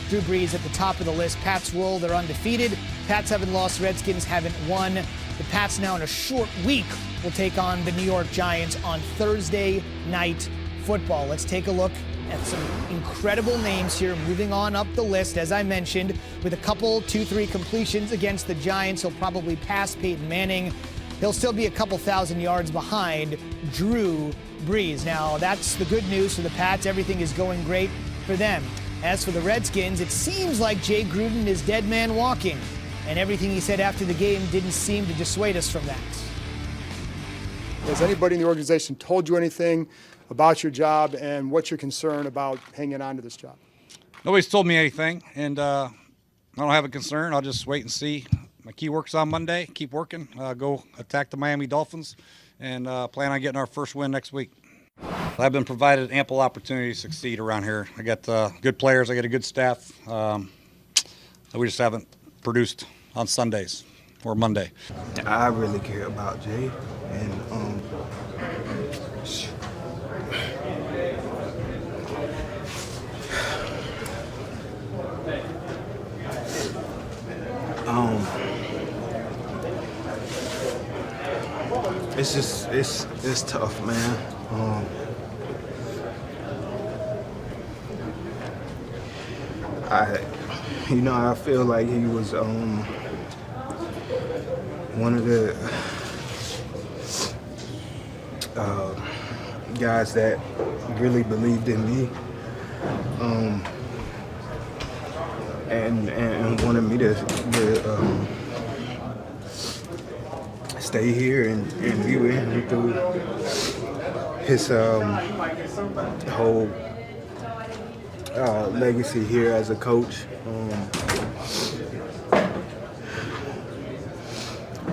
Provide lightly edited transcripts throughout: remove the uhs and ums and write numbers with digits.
Drew Brees at the top of the list. Pats roll, they're undefeated. Pats haven't lost, Redskins haven't won. The Pats now in a short week will take on the New York Giants on Thursday Night Football. Let's take a look at some incredible names here, moving on up the list, as I mentioned, with a couple, 2-3 completions against the Giants. He'll probably pass Peyton Manning. He'll still be a couple thousand yards behind Drew Brees. Now, that's the good news for the Pats. Everything is going great for them. As for the Redskins, it seems like Jay Gruden is dead man walking, and everything he said after the game didn't seem to dissuade us from that. Has anybody in the organization told you anything about your job and what's your concern about hanging on to this job? Nobody's told me anything, and I don't have a concern. I'll just wait and see. My key work's on Monday. Keep working. Go attack the Miami Dolphins, and plan on getting our first win next week. I've been provided ample opportunity to succeed around here. I got good players. I got a good staff. We just haven't produced on Sundays or Monday. I really care about Jay, and it's tough, man. I feel like he was one of the guys that really believed in me, and wanted me to stay here and be with him through his whole legacy here as a coach.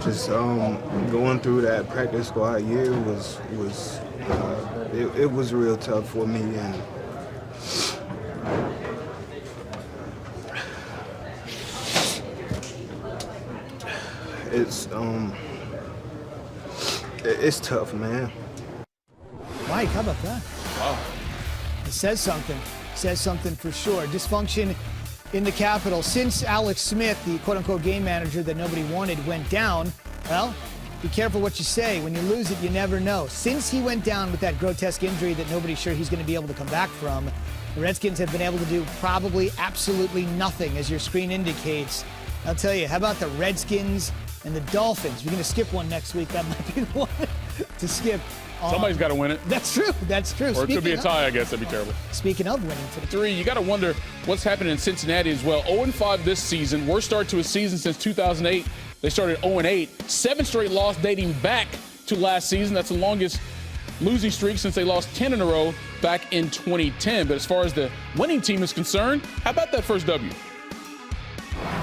Just going through that practice squad year was real tough for me, and it's tough, man. Mike, how about that? Wow. It says something. Says something for sure. Dysfunction in the Capitol. Since Alex Smith, the quote-unquote game manager that nobody wanted, went down, well, be careful what you say. When you lose it, you never know. Since he went down with that grotesque injury that nobody's sure he's going to be able to come back from, the Redskins have been able to do probably absolutely nothing, as your screen indicates. I'll tell you, how about the Redskins and the Dolphins? We're going to skip one next week. That might be the one to skip. Somebody's got to win it. That's true. That's true. Or it could be a tie, I guess. That'd be terrible. Speaking of winning today. 3, you got to wonder what's happening in Cincinnati as well. 0-5 this season. Worst start to a season since 2008. They started 0-8. 7 straight loss dating back to last season. That's the longest losing streak since they lost 10 in a row back in 2010. But as far as the winning team is concerned, how about that first W?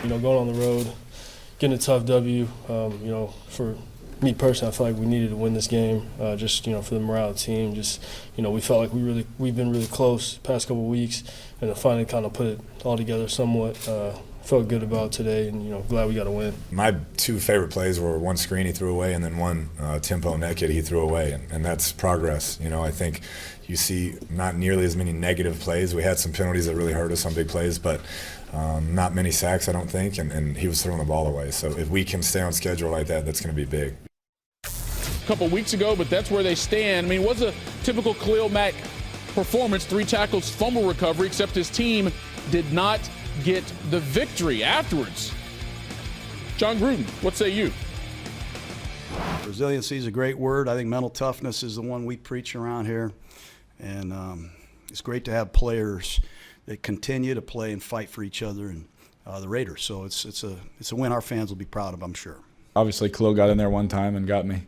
Going on the road, getting a tough W, for me personally, I feel like we needed to win this game, just for the morale of the team. Just we felt like we've been really close the past couple of weeks, and to finally kind of put it all together somewhat. Felt good about today, and glad we got a win. My 2 favorite plays were one screen he threw away, and then one tempo naked he threw away, and that's progress. I think you see not nearly as many negative plays. We had some penalties that really hurt us on big plays, but not many sacks, I don't think, and he was throwing the ball away. So if we can stay on schedule like that, that's going to be big. Couple weeks ago, but that's where they stand. I mean, it was a typical Khalil Mack performance, 3 tackles, fumble recovery, except his team did not get the victory afterwards. John Gruden, what say you? Resiliency is a great word. I think mental toughness is the one we preach around here, and it's great to have players that continue to play and fight for each other and the Raiders. So it's a win our fans will be proud of, I'm sure. Obviously, Khalil got in there one time and got me.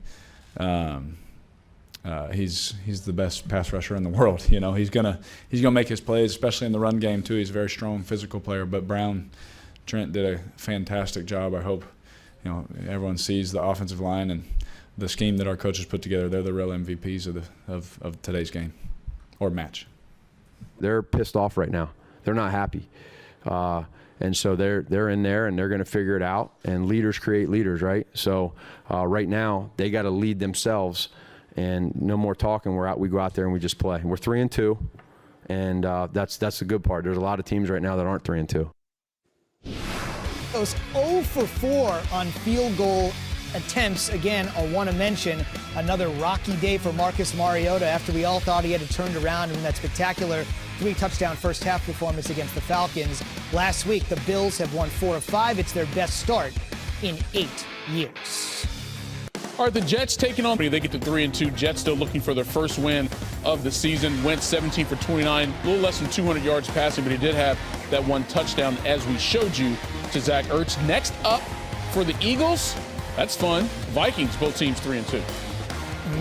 He's the best pass rusher in the world. He's gonna make his plays, especially in the run game too. He's a very strong physical player. But Trent did a fantastic job. I hope everyone sees the offensive line and the scheme that our coaches put together. They're the real MVPs of today's game or match. They're pissed off right now. They're not happy. And so they're in there and they're going to figure it out. And leaders create leaders, right? So right now they got to lead themselves, and no more talking. We go out there and we just play. We're 3-2, And that's the good part. There's a lot of teams right now that aren't 3-2. Those 0 for 4 on field goal attempts. Again, I want to mention another rocky day for Marcus Mariota after we all thought he had it turned around in that spectacular 3-touchdown first half performance against the Falcons. Last week, the Bills have won 4 of 5. It's their best start in 8 years. All right, the Jets taking on. They get to 3-2. Jets still looking for their first win of the season. Went 17 for 29, a little less than 200 yards passing, but he did have that 1 touchdown, as we showed you, to Zach Ertz. Next up for the Eagles, that's fun. Vikings, both teams 3-2.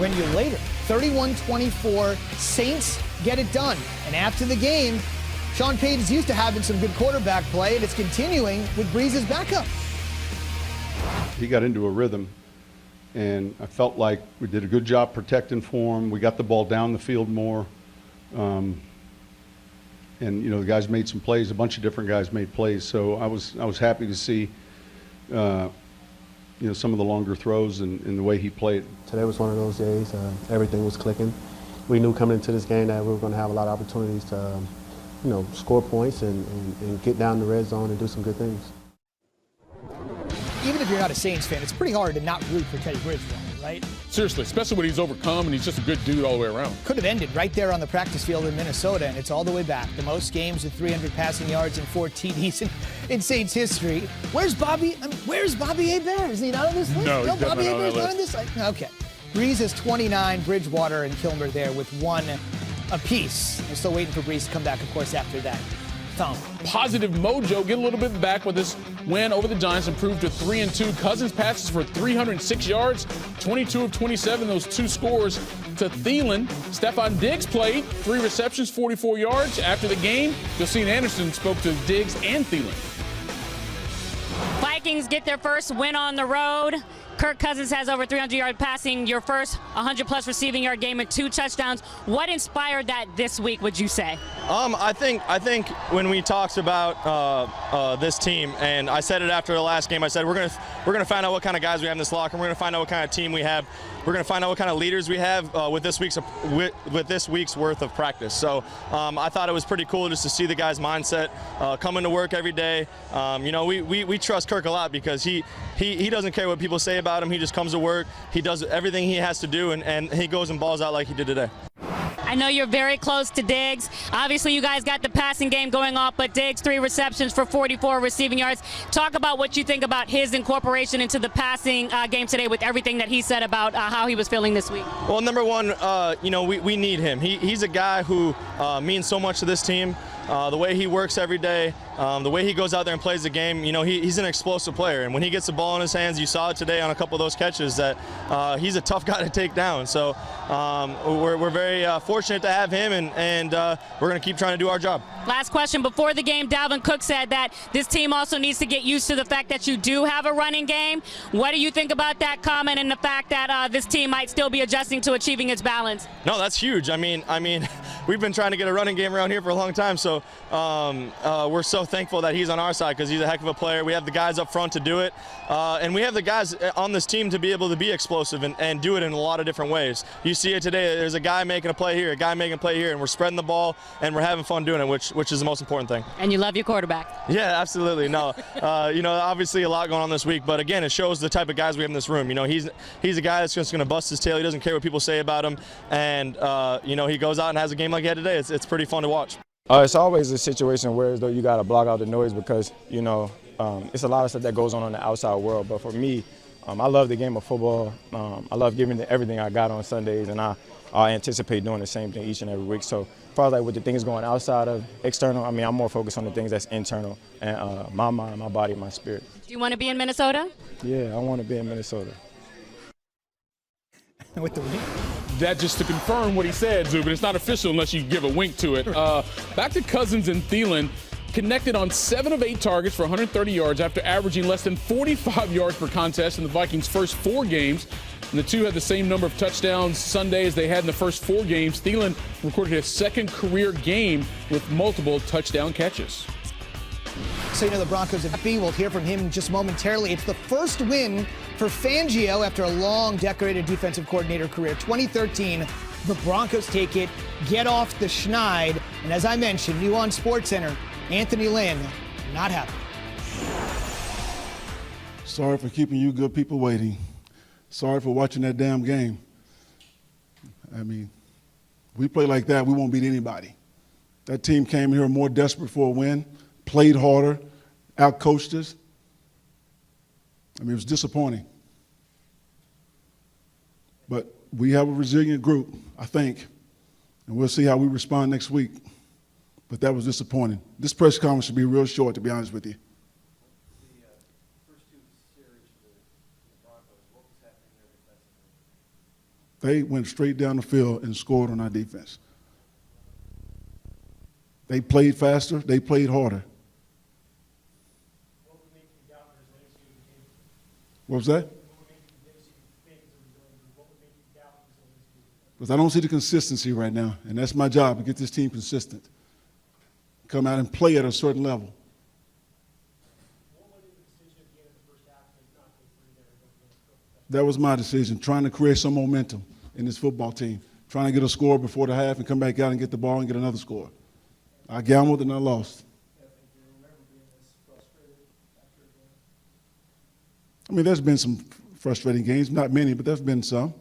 Win you later, 31-24. Saints get it done. And after the game, Sean Payton's used to having some good quarterback play, and it's continuing with Breeze's backup. He got into a rhythm, and I felt like we did a good job protecting for him. We got the ball down the field more. And, you know, the guys made some plays. A bunch of different guys made plays. So I was happy to see, you know, some of the longer throws and the way he played. Today was one of those days. Everything was clicking. We knew coming into this game that we were going to have a lot of opportunities to, you know, score points and get down the red zone and do some good things. Even if you're not a Saints fan, it's pretty hard to not root for Teddy Bridgewater, right? Seriously, especially when he's overcome and he's just a good dude all the way around. Could have ended right there on the practice field in Minnesota, and it's all the way back. The most games with 300 passing yards and 4 TDs in Saints history. Where's Bobby? Where's Bobby Hebert? Is he not on this list? No, he's Bobby definitely Hebert's not on this list. Okay. Breeze is 29, Bridgewater and Kilmer there with 1 apiece. We're still waiting for Breeze to come back, of course, after that thump. Positive mojo, get a little bit back with this win over the Giants, improved to 3-2. Cousins passes for 306 yards, 22 of 27, those 2 scores to Thielen. Stephon Diggs played, 3 receptions, 44 yards. After the game, Josine Anderson spoke to Diggs and Thielen. Vikings get their first win on the road. Kirk Cousins has over 300 yards passing, your first 100-plus receiving yard game and 2 touchdowns. What inspired that this week, would you say? I think when we talked about this team, and I said it after the last game, I said we're gonna find out what kind of guys we have in this locker room. We're gonna find out what kind of team we have. We're gonna find out what kind of leaders we have with this week's worth of practice. So I thought it was pretty cool just to see the guys' mindset coming to work every day. You know, we trust Kirk a lot because he doesn't care what people say about him. He just comes to work. He does everything he has to do, and he goes and balls out like he did today. I know you're very close to Diggs. Obviously, you guys got the passing game going off, but Diggs, 3 receptions for 44 receiving yards. Talk about what you think about his incorporation into the passing game today with everything that he said about how he was feeling this week. Well, number one, you know, we need him. He's a guy who means so much to this team. The way he works every day, the way he goes out there and plays the game, you know, he's an explosive player. And when he gets the ball in his hands, you saw it today on a couple of those catches, that he's a tough guy to take down. So we're very fortunate to have him, and we're going to keep trying to do our job. Last question. Before the game, Dalvin Cook said that this team also needs to get used to the fact that you do have a running game. What do you think about that comment and the fact that this team might still be adjusting to achieving its balance? No, that's huge. I mean, we've been trying to get a running game around here for a long time, so we're so thankful that he's on our side because he's a heck of a player. We have the guys up front to do it, and we have the guys on this team to be able to be explosive and do it in a lot of different ways. You see it today. There's a guy making a play here, a guy making a play here, and we're spreading the ball, and we're having fun doing it, which is the most important thing. And you love your quarterback. Yeah, absolutely. No, you know, obviously a lot going on this week, but again, it shows the type of guys we have in this room. You know, he's a guy that's just going to bust his tail. He doesn't care what people say about him, and you know, he goes out and has a game like he had today. It's pretty fun to watch. It's always a situation where as though you got to block out the noise because, you know, it's a lot of stuff that goes on the outside world. But for me, I love the game of football. I love giving it everything I got on Sundays, and I anticipate doing the same thing each and every week. So as far as like with the things going outside of external, I mean, I'm more focused on the things that's internal and my mind, my body, my spirit. Do you want to be in Minnesota? Yeah, I want to be in Minnesota. With the wink. That just to confirm what he said, Zubin. It's not official unless you give a wink to it. Back to Cousins and Thielen. Connected on 7 of 8 targets for 130 yards after averaging less than 45 yards per contest in the Vikings' first 4 games. And the two had the same number of touchdowns Sunday as they had in the first 4 games. Thielen recorded his 2nd career game with multiple touchdown catches. So you know the Broncos have beat. We'll hear from him just momentarily. It's the first win for Fangio after a long decorated defensive coordinator career. 2013, The Broncos take it, get off the schneid, and as I mentioned, new on SportsCenter, Anthony Lynn, not happy. Sorry for keeping you good people waiting. Sorry for watching that damn game. I mean, we play like that, we won't beat anybody. That team came here more desperate for a win, played harder, out-coached us. I mean, it was disappointing. But we have a resilient group, I think, and we'll see how we respond next week. But that was disappointing. This press conference should be real short, to be honest with you. They went straight down the field and scored on our defense. They played faster, they played harder. What was that? Because I don't see the consistency right now, and that's my job, to get this team consistent. Come out and play at a certain level. That was my decision, trying to create some momentum in this football team, trying to get a score before the half and come back out and get the ball and get another score. I gambled and I lost. I mean, there's been some frustrating games, not many, but there's been some.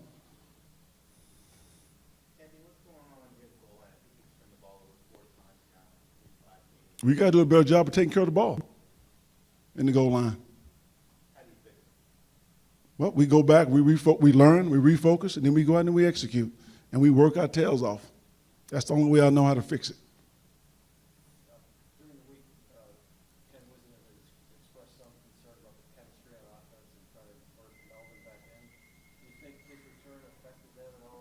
We got to do a better job of taking care of the ball in the goal line. Well, we go back, we learn, we refocus, and then we go out and we execute, and we work our tails off. That's the only way I know how to fix it.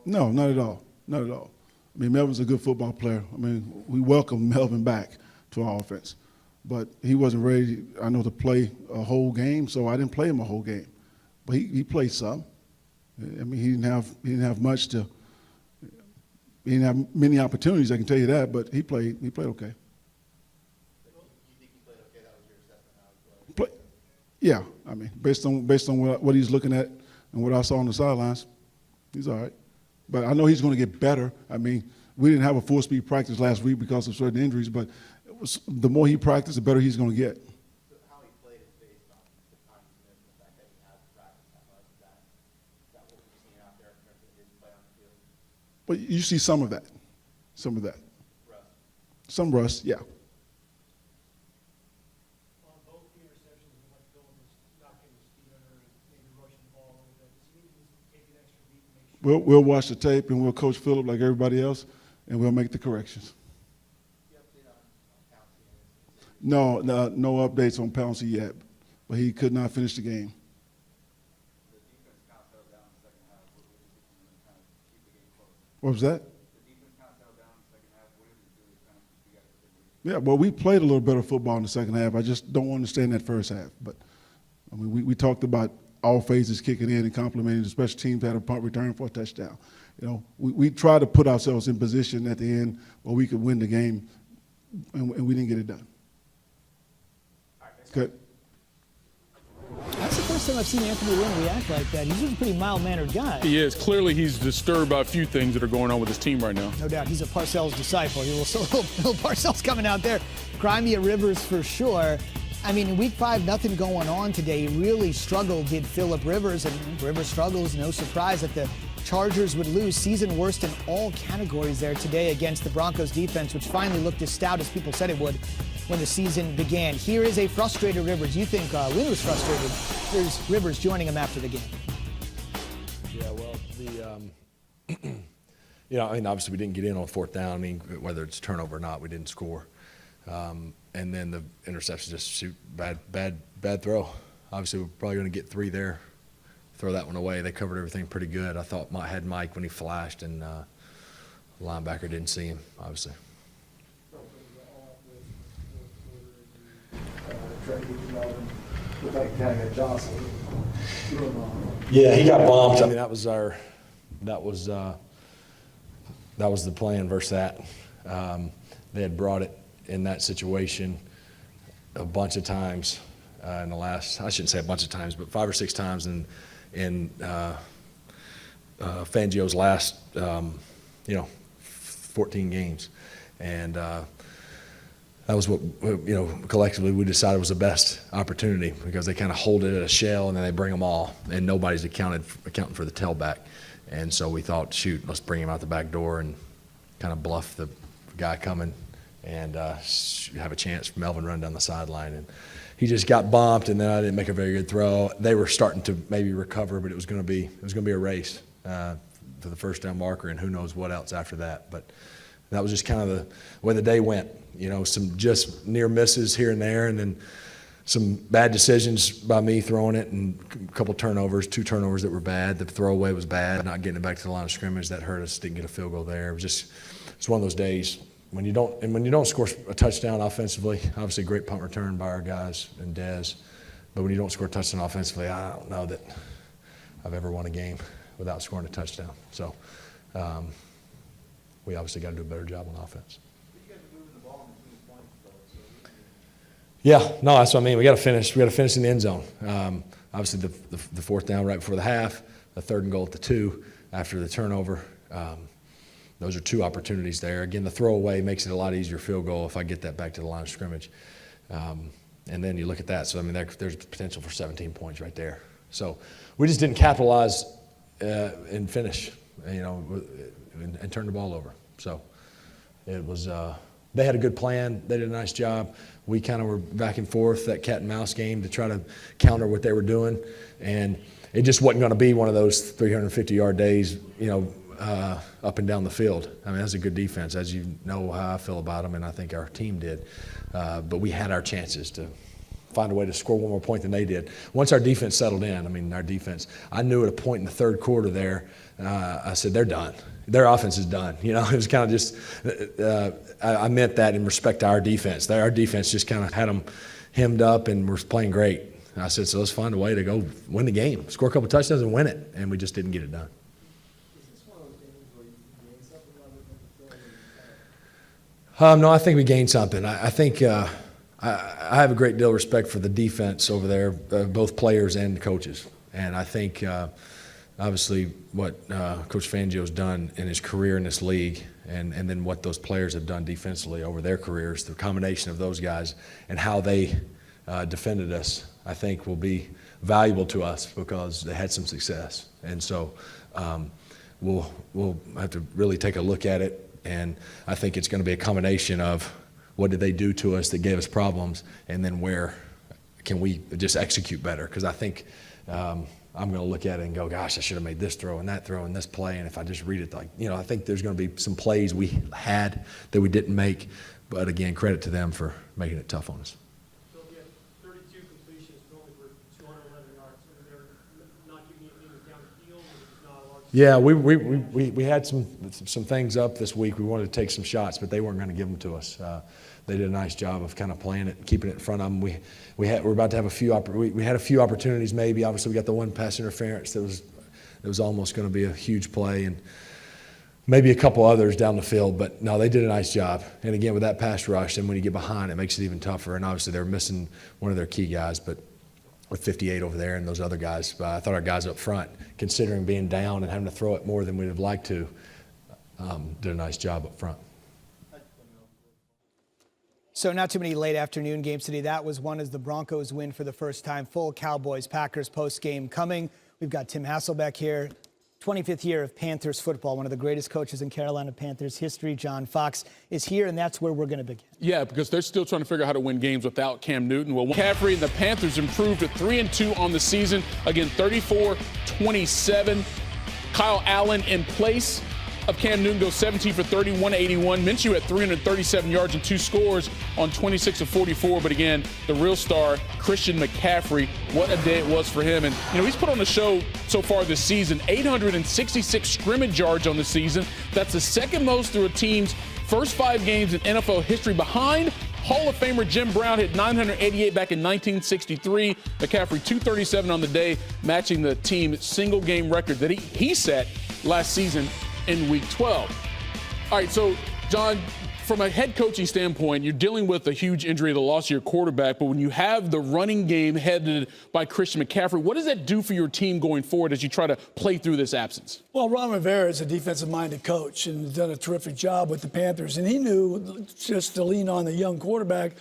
No, not at all. Not at all. I mean, Melvin's a good football player. I mean, we welcome Melvin back to our offense. But he wasn't ready, I know, to play a whole game, so I didn't play him a whole game. But he played some. I mean, he didn't have much to. He didn't have many opportunities, I can tell you that. But he played okay. Yeah, I mean, based on what he's looking at and what I saw on the sidelines, he's all right. But I know he's going to get better. I mean, we didn't have a full-speed practice last week because of certain injuries, but the more he practices, the better he's going to get. So how he played is based on the time he's missed, the fact that he hasn't practiced that much. Is that what we've seen out there in terms of his play on the field? But you see some of that. Some of that. Rust. Some rust, yeah. We'll watch the tape and we'll coach Phillip like everybody else, and we'll make the corrections. No updates on Pouncey yet, but he could not finish the game. What was that? Yeah, well, we played a little better football in the second half. I just don't understand that first half. But I mean, we talked about all phases kicking in and complimenting the special teams that had a punt return for a touchdown. You know, we tried to put ourselves in position at the end where we could win the game, and we didn't get it done. Good. That's the first time I've seen Anthony Lynn react like that. He's a pretty mild-mannered guy. He is. Clearly, he's disturbed by a few things that are going on with his team right now. No doubt. He's a Parcells disciple. Little Parcells coming out there. Grimy at Rivers for sure. I mean, in Week 5, nothing going on today. He really struggled, did Phillip Rivers, and Rivers struggles. No surprise that the Chargers would lose. Season worst in all categories there today against the Broncos defense, which finally looked as stout as people said it would when the season began. Here is a frustrated Rivers. You think Lynn was frustrated. Here's Rivers joining him after the game. Yeah, well, I mean, obviously we didn't get in on fourth down. I mean, whether it's turnover or not, we didn't score. And then the interception, just shoot, bad throw. Obviously, we're probably going to get 3 there. Throw that one away. They covered everything pretty good. I thought I had Mike when he flashed, and the linebacker didn't see him, obviously. Yeah, he got bumped. I mean, that was the plan versus that. They had brought it in that situation a bunch of times in the last, I shouldn't say a bunch of times, but 5 or 6 times in Fangio's last 14 games. And that was what, collectively we decided was the best opportunity, because they kind of hold it at a shell and then they bring them all, and nobody's accounting for the tailback. And so we thought, shoot, let's bring him out the back door and kind of bluff the guy coming and have a chance for Melvin run down the sideline. And he just got bumped, and then I didn't make a very good throw. They were starting to maybe recover, but it was going to be a race for the first down marker, and who knows what else after that. But that was just kind of the way the day went. Some just near misses here and there, and then some bad decisions by me throwing it, and a couple turnovers, 2 turnovers that were bad. The throwaway was bad, not getting it back to the line of scrimmage, that hurt us. Didn't get a field goal there. It's one of those days when you don't score a touchdown offensively. Obviously, great punt return by our guys and Dez, but when you don't score a touchdown offensively, I don't know that I've ever won a game without scoring a touchdown. So we obviously got to do a better job on offense. Yeah, no, that's what I mean. We got to finish. We got to finish in the end zone. Obviously, the fourth down right before the half, the 3rd and goal at the 2 after the turnover. Those are 2 opportunities there. Again, the throwaway makes it a lot easier field goal if I get that back to the line of scrimmage. And then you look at that. So I mean, there's potential for 17 points right there. So we just didn't capitalize and finish, and turn the ball over. So it was. They had a good plan. They did a nice job. We kind of were back and forth, that cat and mouse game, to try to counter what they were doing. And it just wasn't going to be one of those 350-yard days, up and down the field. I mean, that's a good defense, as you know how I feel about them, and I think our team did. But we had our chances to find a way to score one more point than they did. Once our defense settled in, I knew at a point in the 3rd quarter there, I said, they're done. Their offense is done. It was kind of just, I meant that in respect to our defense. Our defense just kind of had them hemmed up and were playing great. And I said, so let's find a way to go win the game, score a couple touchdowns and win it. And we just didn't get it done. No, I think we gained something. I think I have a great deal of respect for the defense over there, both players and coaches. And I think obviously what Coach Fangio's done in his career in this league, and then what those players have done defensively over their careers, the combination of those guys and how they defended us, I think will be valuable to us because they had some success. And so we'll have to really take a look at it. And I think it's going to be a combination of what did they do to us that gave us problems, and then where can we just execute better? Because I think I'm going to look at it and go, gosh, I should have made this throw and that throw and this play. And if I just read it, I think there's going to be some plays we had that we didn't make. But again, credit to them for making it tough on us. So you had 32 completions, only for 211 yards. They're not giving you anything down the field, or it's not a large. Yeah, we had some things up this week. We wanted to take some shots, but they weren't going to give them to us. They did a nice job of kind of playing it, keeping it in front of them. We're about to have we had a few opportunities maybe. Obviously, we got the one pass interference that was almost going to be a huge play, and maybe a couple others down the field. But no, they did a nice job. And again, with that pass rush, and when you get behind, it makes it even tougher. And obviously, they're missing one of their key guys, but with 58 over there and those other guys, I thought our guys up front, considering being down and having to throw it more than we'd have liked to, did a nice job up front. So not too many late afternoon games today. That was one as the Broncos win for the first time. Full Cowboys-Packers post-game coming. We've got Tim Hasselbeck here. 25th year of Panthers football. One of the greatest coaches in Carolina Panthers history, John Fox, is here, and that's where we're going to begin. Yeah, because they're still trying to figure out how to win games without Cam Newton. Well, McCaffrey and the Panthers improved to 3-2 on the season. Again, 34-27. Kyle Allen in place of Cam Newton goes 17 for 30, 181. Minshew at 337 yards and 2 scores on 26 of 44. But again, the real star, Christian McCaffrey, what a day it was for him. And, he's put on the show so far this season, 866 scrimmage yards on the season. That's the second most through a team's first 5 games in NFL history, behind Hall of Famer Jim Brown hit 988 back in 1963. McCaffrey 237 on the day, matching the team's single game record that he set last season in Week 12. All right, so, John, from a head coaching standpoint, you're dealing with a huge injury, the loss of your quarterback, but when you have the running game headed by Christian McCaffrey, what does that do for your team going forward as you try to play through this absence? Well, Ron Rivera is a defensive-minded coach and has done a terrific job with the Panthers, and he knew just to lean on the young quarterback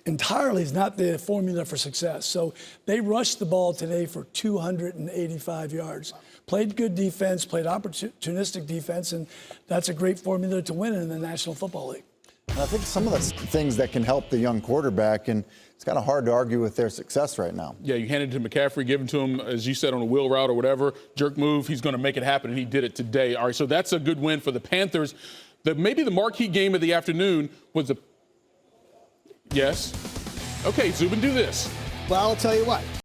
entirely is not the formula for success. So they rushed the ball today for 285 yards. Played good defense, played opportunistic defense, and that's a great formula to win in the National Football League. And I think some of the things that can help the young quarterback, and it's kind of hard to argue with their success right now. Yeah, you hand it to McCaffrey, give it to him, as you said, on a wheel route or whatever, jerk move, he's going to make it happen, and he did it today. All right, so that's a good win for the Panthers. Maybe the marquee game of the afternoon was the... Yes? Okay, Zubin, do this. Well, I'll tell you what.